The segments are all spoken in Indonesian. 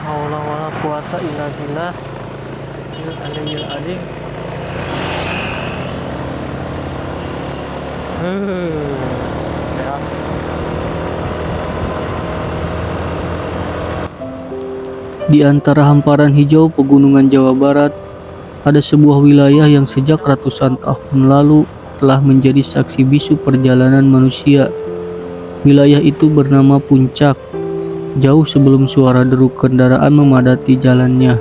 haula wala quwata illa billah. Aliyul azim. Ya. Di antara hamparan hijau pegunungan Jawa Barat, ada sebuah wilayah yang sejak ratusan tahun lalu telah menjadi saksi bisu perjalanan manusia. Wilayah itu bernama Puncak, jauh sebelum suara deru kendaraan memadati jalannya.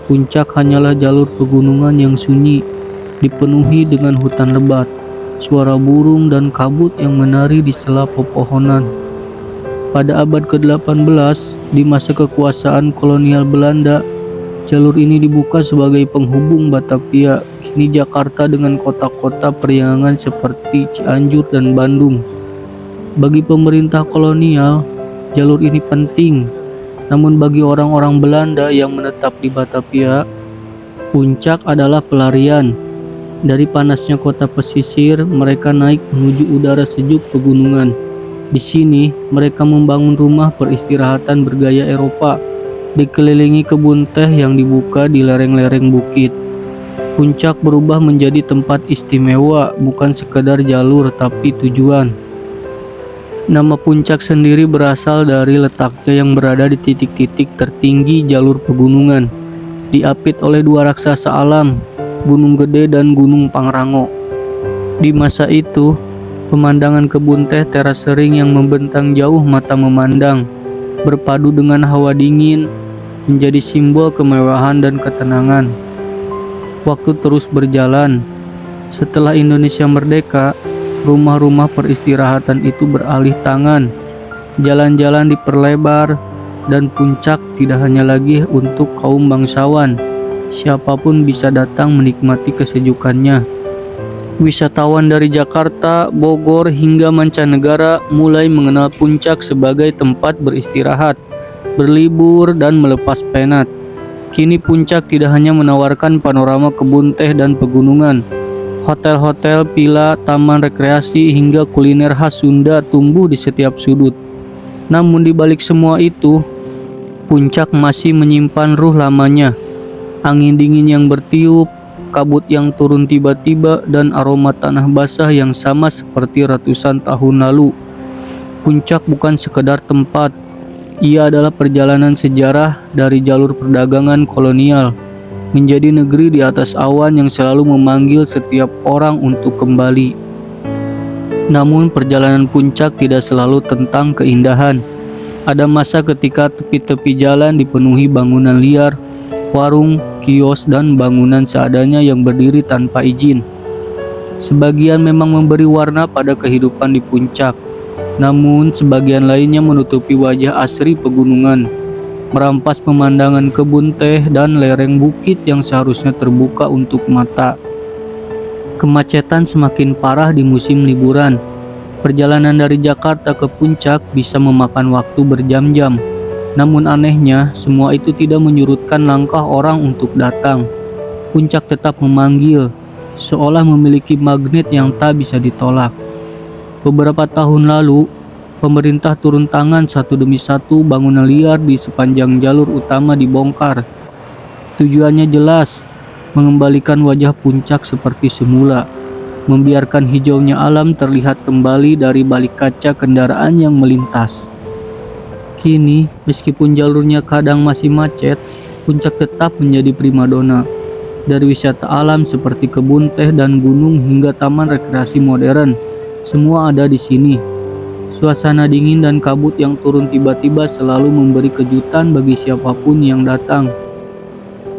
Puncak hanyalah jalur pegunungan yang sunyi, dipenuhi dengan hutan lebat, suara burung dan kabut yang menari di sela pepohonan. Pada abad ke-18, di masa kekuasaan kolonial Belanda, jalur ini dibuka sebagai penghubung Batavia, kini Jakarta, dengan kota-kota periangan seperti Cianjur dan Bandung. Bagi pemerintah kolonial, jalur ini penting. Namun bagi orang-orang Belanda yang menetap di Batavia, Puncak adalah pelarian. Dari panasnya kota pesisir, mereka naik menuju udara sejuk pegunungan. Di sini, mereka membangun rumah peristirahatan bergaya Eropa, dikelilingi kebun teh yang dibuka di lereng-lereng bukit. Puncak berubah menjadi tempat istimewa, bukan sekedar jalur tapi tujuan. Nama Puncak sendiri berasal dari letaknya yang berada di titik-titik tertinggi jalur pegunungan, diapit oleh dua raksasa alam, Gunung Gede dan Gunung Pangrango. Di masa itu, pemandangan kebun teh teras sering yang membentang jauh mata memandang, berpadu dengan hawa dingin, menjadi simbol kemewahan dan ketenangan. Waktu terus berjalan. Setelah Indonesia merdeka, rumah-rumah peristirahatan itu beralih tangan. Jalan-jalan diperlebar, dan Puncak tidak hanya lagi untuk kaum bangsawan. Siapapun bisa datang menikmati kesejukannya. Wisatawan dari Jakarta, Bogor, hingga mancanegara mulai mengenal Puncak sebagai tempat beristirahat, berlibur, dan melepas penat. Kini Puncak tidak hanya menawarkan panorama kebun teh dan pegunungan. Hotel-hotel, villa, taman rekreasi, hingga kuliner khas Sunda tumbuh di setiap sudut. Namun di balik semua itu, Puncak masih menyimpan ruh lamanya. Angin dingin yang bertiup, kabut yang turun tiba-tiba, dan aroma tanah basah yang sama seperti ratusan tahun lalu. Puncak bukan sekedar tempat, ia adalah perjalanan sejarah dari jalur perdagangan kolonial menjadi negeri di atas awan yang selalu memanggil setiap orang untuk kembali. Namun perjalanan Puncak tidak selalu tentang keindahan. Ada masa ketika tepi-tepi jalan dipenuhi bangunan liar, warung, kios, dan bangunan seadanya yang berdiri tanpa izin. Sebagian memang memberi warna pada kehidupan di Puncak, namun sebagian lainnya menutupi wajah asri pegunungan, merampas pemandangan kebun teh dan lereng bukit yang seharusnya terbuka untuk mata. Kemacetan semakin parah di musim liburan. Perjalanan dari Jakarta ke Puncak bisa memakan waktu berjam-jam. Namun anehnya, semua itu tidak menyurutkan langkah orang untuk datang. Puncak tetap memanggil, seolah memiliki magnet yang tak bisa ditolak. Beberapa tahun lalu, pemerintah turun tangan satu demi satu bangunan liar di sepanjang jalur utama dibongkar. Tujuannya jelas, mengembalikan wajah Puncak seperti semula, membiarkan hijaunya alam terlihat kembali dari balik kaca kendaraan yang melintas. Kini, meskipun jalurnya kadang masih macet, Puncak tetap menjadi primadona. Dari wisata alam seperti kebun teh dan gunung hingga taman rekreasi modern, semua ada di sini. Suasana dingin dan kabut yang turun tiba-tiba selalu memberi kejutan bagi siapapun yang datang.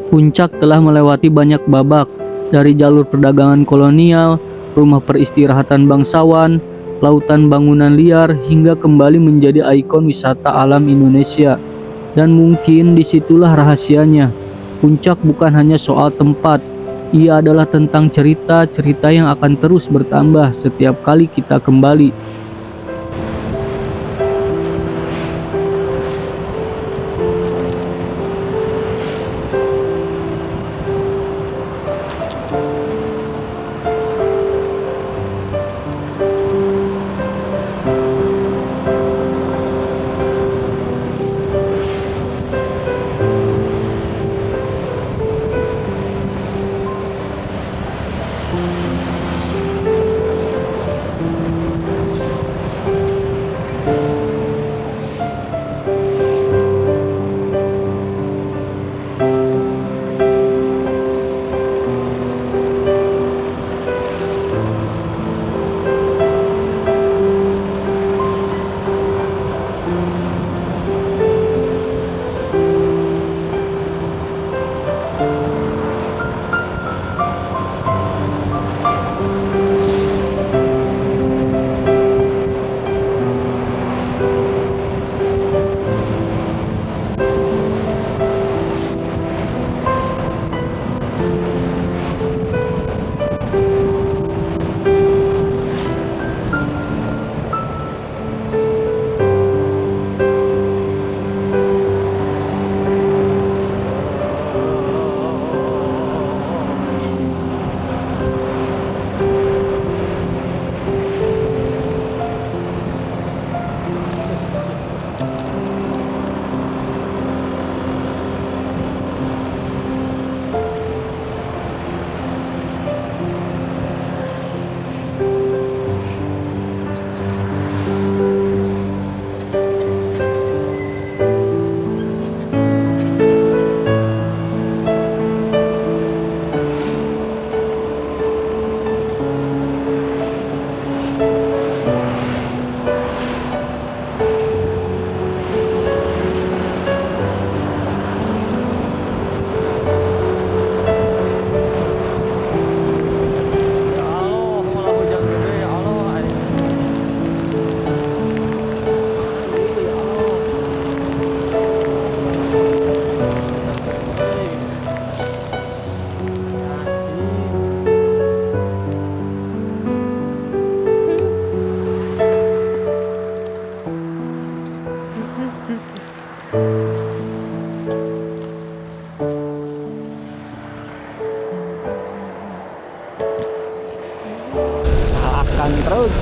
Puncak telah melewati banyak babak, dari jalur perdagangan kolonial, rumah peristirahatan bangsawan, lautan bangunan liar, hingga kembali menjadi ikon wisata alam Indonesia. Dan mungkin disitulah rahasianya. Puncak bukan hanya soal tempat, ia adalah tentang cerita-cerita yang akan terus bertambah setiap kali kita kembali. Ya Allah, malah hujan gede ya Allah. Ya Allah. Akan terus.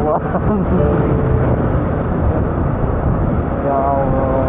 Allah. Ya Allah.